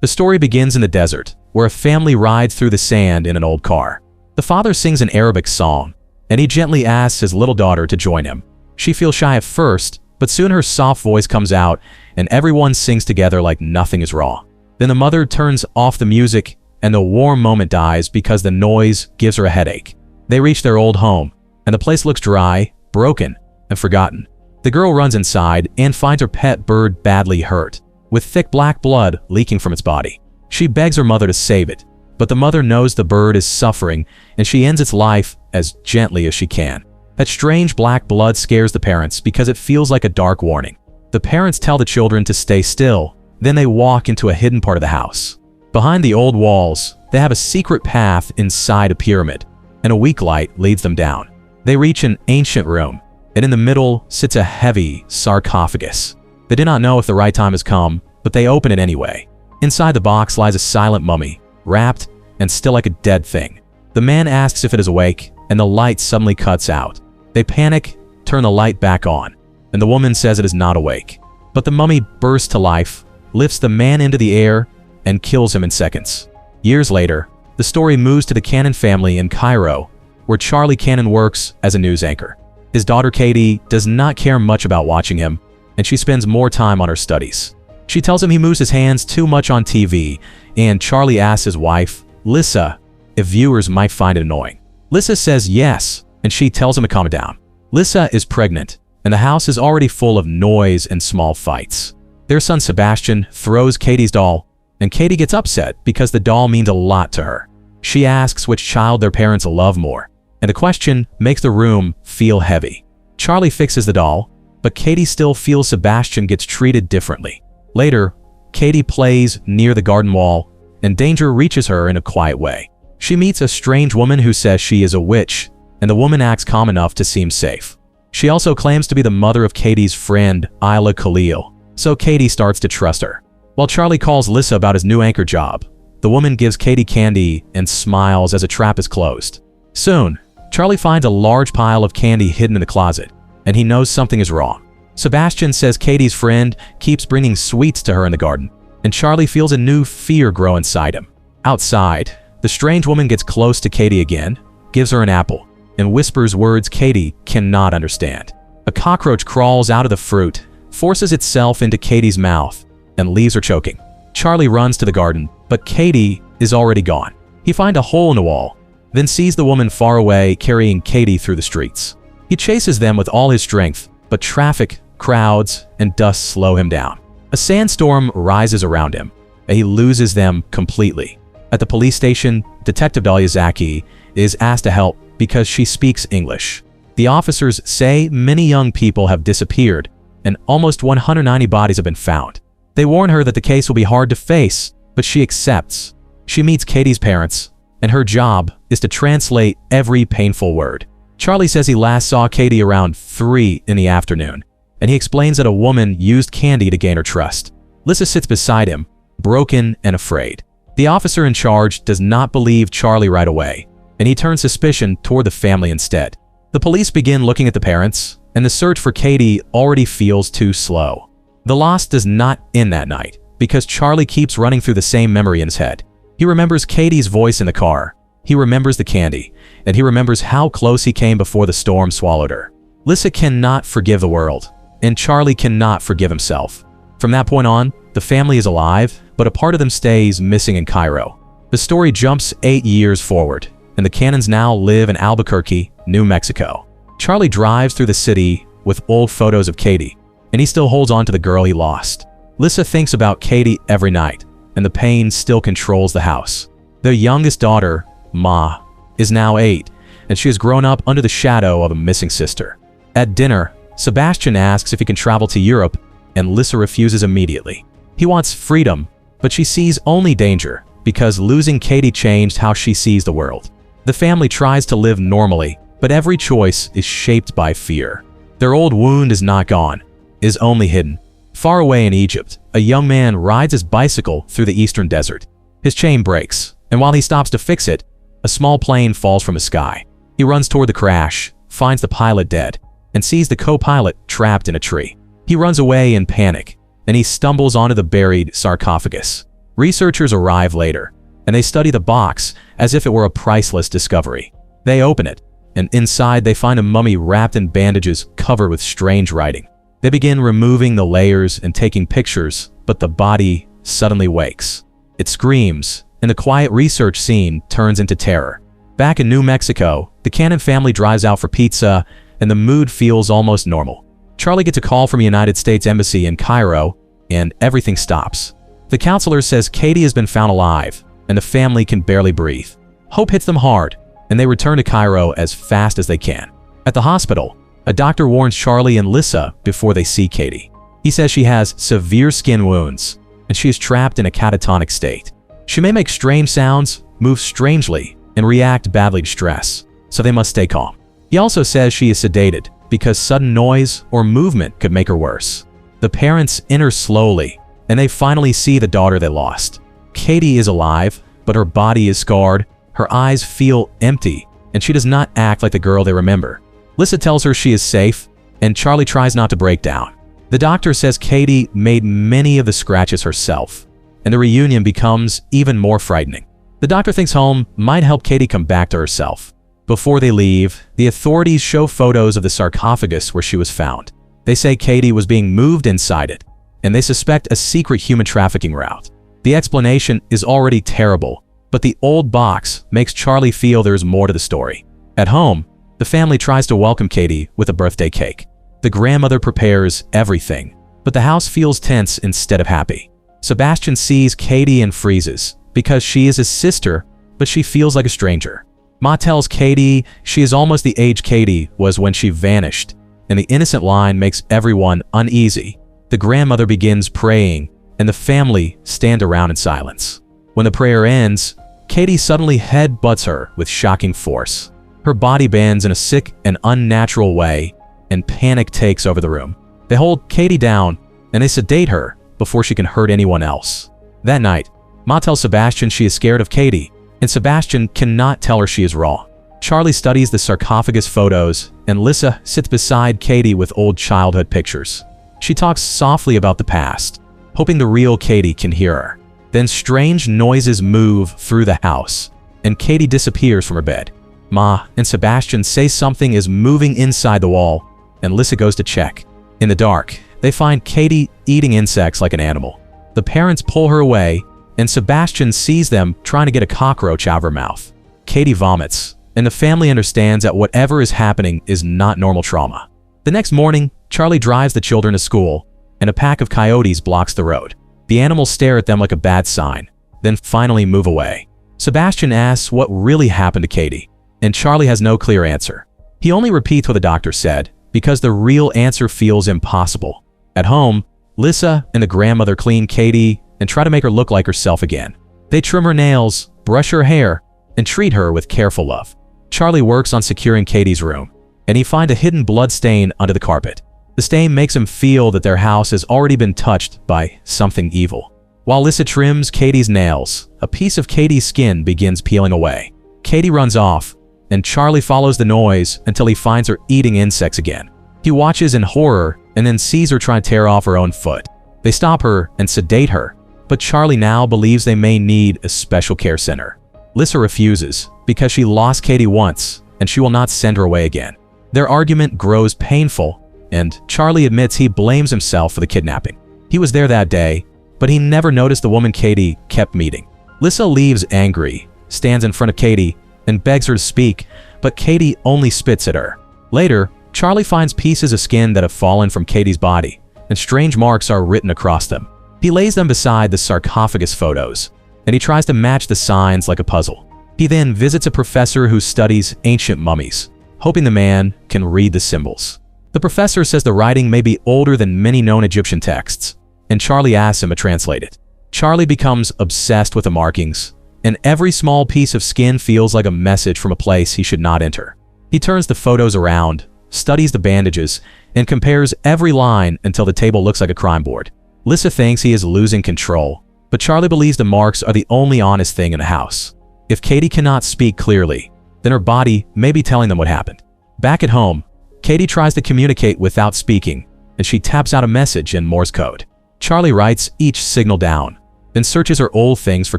The story begins in the desert, where a family rides through the sand in an old car. The father sings an Arabic song, and he gently asks his little daughter to join him. She feels shy at first, but soon her soft voice comes out, and everyone sings together like nothing is wrong. Then the mother turns off the music, and the warm moment dies because the noise gives her a headache. They reach their old home, and the place looks dry, broken, and forgotten. The girl runs inside and finds her pet bird badly hurt, with thick black blood leaking from its body. She begs her mother to save it, but the mother knows the bird is suffering, and she ends its life as gently as she can. That strange black blood scares the parents because it feels like a dark warning. The parents tell the children to stay still, then they walk into a hidden part of the house. Behind the old walls, they have a secret path inside a pyramid, and a weak light leads them down. They reach an ancient room, and in the middle sits a heavy sarcophagus. They do not know if the right time has come, but they open it anyway. Inside the box lies a silent mummy, wrapped and still like a dead thing. The man asks if it is awake, and the light suddenly cuts out. They panic, turn the light back on, and the woman says it is not awake. But the mummy bursts to life, lifts the man into the air, and kills him in seconds. Years later, the story moves to the Cannon family in Cairo, where Charlie Cannon works as a news anchor. His daughter Katie does not care much about watching him, and she spends more time on her studies. She tells him he moves his hands too much on TV, and Charlie asks his wife, Lissa, if viewers might find it annoying. Lissa says yes, and she tells him to calm down. Lissa is pregnant, and the house is already full of noise and small fights. Their son Sebastian throws Katie's doll, and Katie gets upset because the doll means a lot to her. She asks which child their parents love more, and the question makes the room feel heavy. Charlie fixes the doll, but Katie still feels Sebastian gets treated differently. Later, Katie plays near the garden wall, and danger reaches her in a quiet way. She meets a strange woman who says she is a witch, and the woman acts calm enough to seem safe. She also claims to be the mother of Katie's friend, Isla Khalil, so Katie starts to trust her. While Charlie calls Lissa about his new anchor job, the woman gives Katie candy and smiles as a trap is closed. Soon, Charlie finds a large pile of candy hidden in the closet, and he knows something is wrong. Sebastian says Katie's friend keeps bringing sweets to her in the garden, and Charlie feels a new fear grow inside him. Outside, the strange woman gets close to Katie again, gives her an apple, and whispers words Katie cannot understand. A cockroach crawls out of the fruit, forces itself into Katie's mouth, and leaves her choking. Charlie runs to the garden, but Katie is already gone. He finds a hole in the wall, then sees the woman far away carrying Katie through the streets. He chases them with all his strength, but traffic, crowds, and dust slow him down. A sandstorm rises around him, and he loses them completely. At the police station, Detective Dahlia Zaki is asked to help because she speaks English. The officers say many young people have disappeared, and almost 190 bodies have been found. They warn her that the case will be hard to face, but she accepts. She meets Katie's parents, and her job is to translate every painful word. Charlie says he last saw Katie around 3 in the afternoon, and he explains that a woman used candy to gain her trust. Lissa sits beside him, broken and afraid. The officer in charge does not believe Charlie right away, and he turns suspicion toward the family instead. The police begin looking at the parents, and the search for Katie already feels too slow. The loss does not end that night, because Charlie keeps running through the same memory in his head. He remembers Katie's voice in the car, he remembers the candy, and he remembers how close he came before the storm swallowed her. Lissa cannot forgive the world, and Charlie cannot forgive himself. From that point on, the family is alive, but a part of them stays missing in Cairo. The story jumps 8 years forward, and the Cannons now live in Albuquerque, New Mexico. Charlie drives through the city with old photos of Katie, and he still holds on to the girl he lost. Lissa thinks about Katie every night, and the pain still controls the house. Their youngest daughter, Ma, is now 8, and she has grown up under the shadow of a missing sister. At dinner, Sebastian asks if he can travel to Europe, and Lissa refuses immediately. He wants freedom, but she sees only danger because losing Katie changed how she sees the world. The family tries to live normally, but every choice is shaped by fear. Their old wound is not gone, is only hidden. Far away in Egypt, a young man rides his bicycle through the eastern desert. His chain breaks, and while he stops to fix it, a small plane falls from the sky. He runs toward the crash, finds the pilot dead, and sees the co-pilot trapped in a tree. He runs away in panic, and he stumbles onto the buried sarcophagus. Researchers arrive later, and they study the box as if it were a priceless discovery. They open it, and inside they find a mummy wrapped in bandages covered with strange writing. They begin removing the layers and taking pictures, but the body suddenly wakes. It screams, and the quiet research scene turns into terror. Back in New Mexico, the Cannon family drives out for pizza, and the mood feels almost normal. Charlie gets a call from the United States Embassy in Cairo, and everything stops. The counselor says Katie has been found alive, and the family can barely breathe. Hope hits them hard, and they return to Cairo as fast as they can. At the hospital, a doctor warns Charlie and Lissa before they see Katie. He says she has severe skin wounds, and she is trapped in a catatonic state. She may make strange sounds, move strangely, and react badly to stress, so they must stay calm. He also says she is sedated because sudden noise or movement could make her worse. The parents enter slowly, and they finally see the daughter they lost. Katie is alive, but her body is scarred, her eyes feel empty, and she does not act like the girl they remember. Lissa tells her she is safe, and Charlie tries not to break down. The doctor says Katie made many of the scratches herself, and the reunion becomes even more frightening. The doctor thinks home might help Katie come back to herself. Before they leave, the authorities show photos of the sarcophagus where she was found. They say Katie was being moved inside it, and they suspect a secret human trafficking route. The explanation is already terrible, but the old box makes Charlie feel there is more to the story. At home, the family tries to welcome Katie with a birthday cake. The grandmother prepares everything, but the house feels tense instead of happy. Sebastian sees Katie and freezes because she is his sister, but she feels like a stranger. Ma tells Katie she is almost the age Katie was when she vanished, and the innocent line makes everyone uneasy. The grandmother begins praying, and the family stand around in silence. When the prayer ends, Katie suddenly headbutts her with shocking force. Her body bends in a sick and unnatural way, and panic takes over the room. They hold Katie down, and they sedate her before she can hurt anyone else. That night, Ma tells Sebastian she is scared of Katie, and Sebastian cannot tell her she is wrong. Charlie studies the sarcophagus photos, and Lissa sits beside Katie with old childhood pictures. She talks softly about the past, hoping the real Katie can hear her. Then strange noises move through the house, and Katie disappears from her bed. Ma and Sebastian say something is moving inside the wall, and Lissa goes to check. In the dark, they find Katie eating insects like an animal. The parents pull her away, and Sebastian sees them trying to get a cockroach out of her mouth. Katie vomits, and the family understands that whatever is happening is not normal trauma. The next morning, Charlie drives the children to school, and a pack of coyotes blocks the road. The animals stare at them like a bad sign, then finally move away. Sebastian asks what really happened to Katie, and Charlie has no clear answer. He only repeats what the doctor said, because the real answer feels impossible. At home, Lissa and the grandmother clean Katie and try to make her look like herself again. They trim her nails, brush her hair, and treat her with careful love. Charlie works on securing Katie's room, and he finds a hidden blood stain under the carpet. The stain makes him feel that their house has already been touched by something evil. While Lissa trims Katie's nails, a piece of Katie's skin begins peeling away. Katie runs off, and Charlie follows the noise until he finds her eating insects again. He watches in horror and then sees her try to tear off her own foot. They stop her and sedate her, but Charlie now believes they may need a special care center. Lissa refuses because she lost Katie once and she will not send her away again. Their argument grows painful, and Charlie admits he blames himself for the kidnapping. He was there that day, but he never noticed the woman Katie kept meeting. Lissa leaves angry, stands in front of Katie, and begs her to speak, but Katie only spits at her. Later, Charlie finds pieces of skin that have fallen from Katie's body, and strange marks are written across them. He lays them beside the sarcophagus photos, and he tries to match the signs like a puzzle. He then visits a professor who studies ancient mummies, hoping the man can read the symbols. The professor says the writing may be older than many known Egyptian texts, and Charlie asks him to translate it. Charlie becomes obsessed with the markings, and every small piece of skin feels like a message from a place he should not enter. He turns the photos around, studies the bandages, and compares every line until the table looks like a crime board. Lissa thinks he is losing control, but Charlie believes the marks are the only honest thing in the house. If Katie cannot speak clearly, then her body may be telling them what happened. Back at home, Katie tries to communicate without speaking, and she taps out a message in Morse code. Charlie writes each signal down, then searches her old things for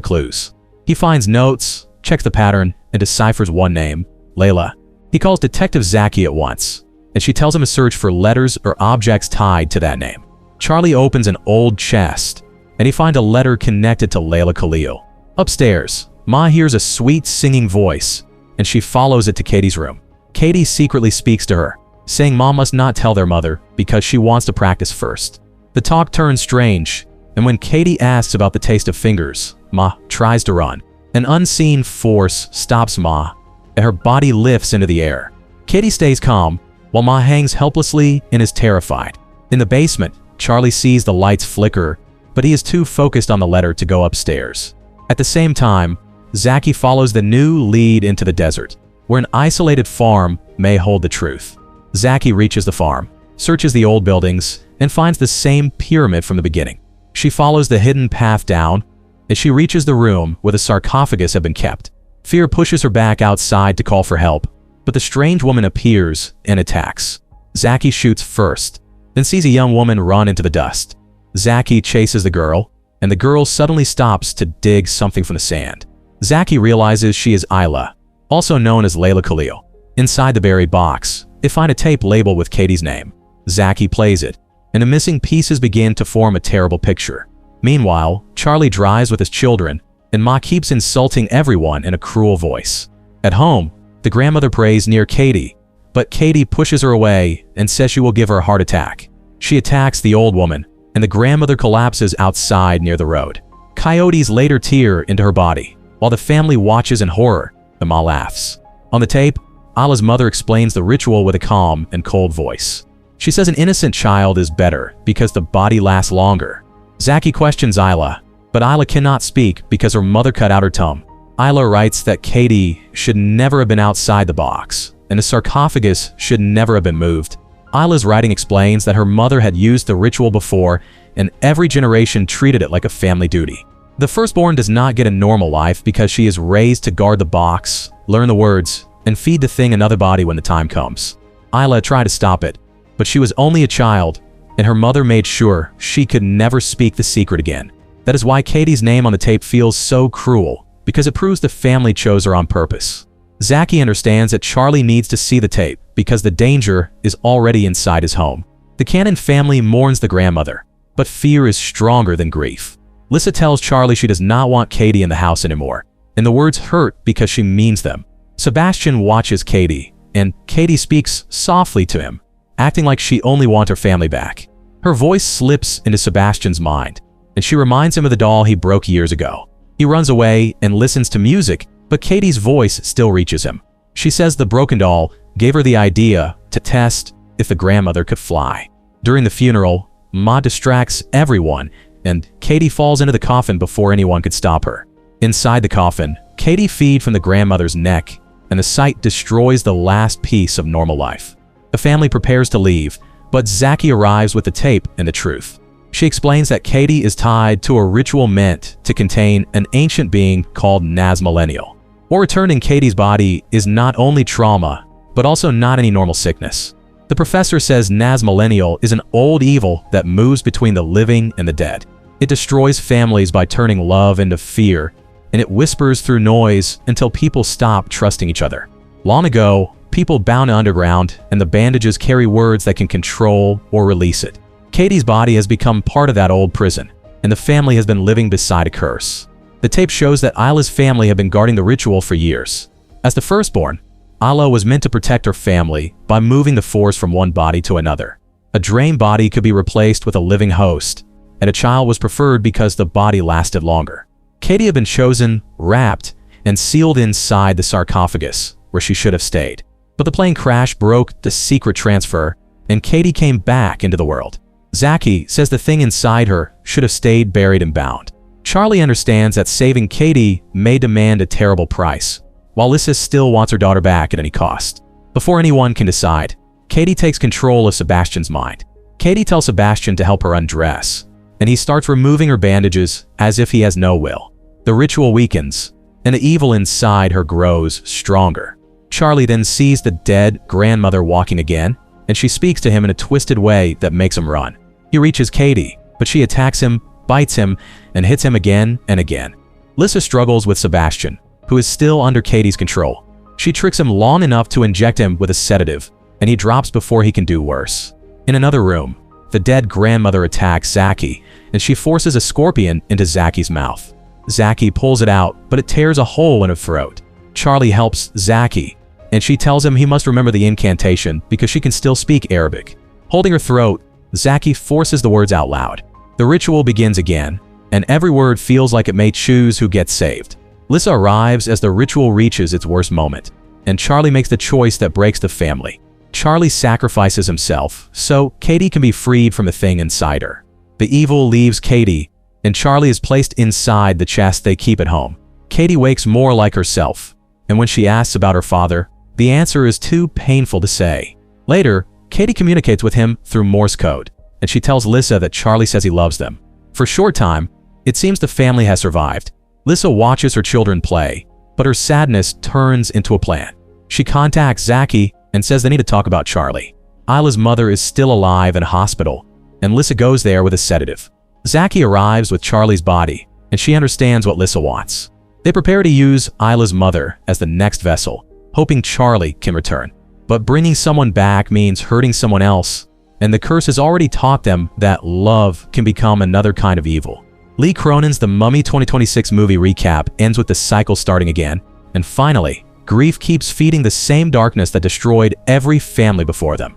clues. He finds notes, checks the pattern, and deciphers one name, Layla. He calls Detective Zaki at once, and she tells him to search for letters or objects tied to that name. Charlie opens an old chest, and he finds a letter connected to Layla Khalil. Upstairs, Ma hears a sweet singing voice, and she follows it to Katie's room. Katie secretly speaks to her, saying Ma must not tell their mother because she wants to practice first. The talk turns strange, and when Katie asks about the taste of fingers, Ma tries to run. An unseen force stops Ma, and her body lifts into the air. Katie stays calm, while Ma hangs helplessly and is terrified. In the basement, Charlie sees the lights flicker, but he is too focused on the letter to go upstairs. At the same time, Zaki follows the new lead into the desert, where an isolated farm may hold the truth. Zaki reaches the farm, searches the old buildings, and finds the same pyramid from the beginning. She follows the hidden path down, as she reaches the room where the sarcophagus had been kept. Fear pushes her back outside to call for help, but the strange woman appears and attacks. Zaki shoots first, then sees a young woman run into the dust. Zaki chases the girl, and the girl suddenly stops to dig something from the sand. Zaki realizes she is Isla, also known as Layla Khalil. Inside the buried box, they find a tape labeled with Katie's name. Zaki plays it, and the missing pieces begin to form a terrible picture. Meanwhile, Charlie drives with his children, and Ma keeps insulting everyone in a cruel voice. At home, the grandmother prays near Katie, but Katie pushes her away and says she will give her a heart attack. She attacks the old woman, and the grandmother collapses outside near the road. Coyotes later tear into her body. While the family watches in horror, the Ma laughs. On the tape, Isla's mother explains the ritual with a calm and cold voice. She says an innocent child is better because the body lasts longer. Zaki questions Isla, but Isla cannot speak because her mother cut out her tongue. Isla writes that Katie should never have been outside the box, and the sarcophagus should never have been moved. Isla's writing explains that her mother had used the ritual before, and every generation treated it like a family duty. The firstborn does not get a normal life because she is raised to guard the box, learn the words, and feed the thing another body when the time comes. Isla tried to stop it, but she was only a child, and her mother made sure she could never speak the secret again. That is why Katie's name on the tape feels so cruel, because it proves the family chose her on purpose. Zaki understands that Charlie needs to see the tape because the danger is already inside his home. The Cannon family mourns the grandmother, but fear is stronger than grief. Lissa tells Charlie she does not want Katie in the house anymore, and the words hurt because she means them. Sebastian watches Katie, and Katie speaks softly to him, acting like she only wants her family back. Her voice slips into Sebastian's mind, and she reminds him of the doll he broke years ago. He runs away and listens to music, but Katie's voice still reaches him. She says the broken doll gave her the idea to test if the grandmother could fly. During the funeral, Ma distracts everyone, and Katie falls into the coffin before anyone could stop her. Inside the coffin, Katie feeds from the grandmother's neck, and the sight destroys the last piece of normal life. The family prepares to leave, but Zaki arrives with the tape and the truth. She explains that Katie is tied to a ritual meant to contain an ancient being called Naz Millennial. What returned in Katie's body is not only trauma, but also not any normal sickness. The professor says Naz Millennial is an old evil that moves between the living and the dead. It destroys families by turning love into fear, and it whispers through noise until people stop trusting each other. Long ago, people bound underground, and the bandages carry words that can control or release it. Katie's body has become part of that old prison, and the family has been living beside a curse. The tape shows that Isla's family have been guarding the ritual for years. As the firstborn, Isla was meant to protect her family by moving the force from one body to another. A drained body could be replaced with a living host, and a child was preferred because the body lasted longer. Katie had been chosen, wrapped, and sealed inside the sarcophagus, where she should have stayed. But the plane crash broke the secret transfer, and Katie came back into the world. Zaki says the thing inside her should have stayed buried and bound. Charlie understands that saving Katie may demand a terrible price, while Lissa still wants her daughter back at any cost. Before anyone can decide, Katie takes control of Sebastian's mind. Katie tells Sebastian to help her undress, and he starts removing her bandages as if he has no will. The ritual weakens, and the evil inside her grows stronger. Charlie then sees the dead grandmother walking again, and she speaks to him in a twisted way that makes him run. He reaches Katie, but she attacks him bites him, and hits him again and again. Lissa struggles with Sebastian, who is still under Katie's control. She tricks him long enough to inject him with a sedative, and he drops before he can do worse. In another room, the dead grandmother attacks Zaki, and she forces a scorpion into Zaki's mouth. Zaki pulls it out, but it tears a hole in her throat. Charlie helps Zaki, and she tells him he must remember the incantation because she can still speak Arabic. Holding her throat, Zaki forces the words out loud. The ritual begins again, and every word feels like it may choose who gets saved. Lissa arrives as the ritual reaches its worst moment, and Charlie makes the choice that breaks the family. Charlie sacrifices himself so Katie can be freed from the thing inside her. The evil leaves Katie, and Charlie is placed inside the chest they keep at home. Katie wakes more like herself, and when she asks about her father, the answer is too painful to say. Later, Katie communicates with him through Morse code, and she tells Lissa that Charlie says he loves them. For a short time, it seems the family has survived. Lissa watches her children play, but her sadness turns into a plan. She contacts Zaki and says they need to talk about Charlie. Isla's mother is still alive in a hospital, and Lissa goes there with a sedative. Zaki arrives with Charlie's body, and she understands what Lissa wants. They prepare to use Isla's mother as the next vessel, hoping Charlie can return. But bringing someone back means hurting someone else, and the curse has already taught them that love can become another kind of evil. Lee Cronin's The Mummy 2026 movie recap ends with the cycle starting again, and finally, grief keeps feeding the same darkness that destroyed every family before them.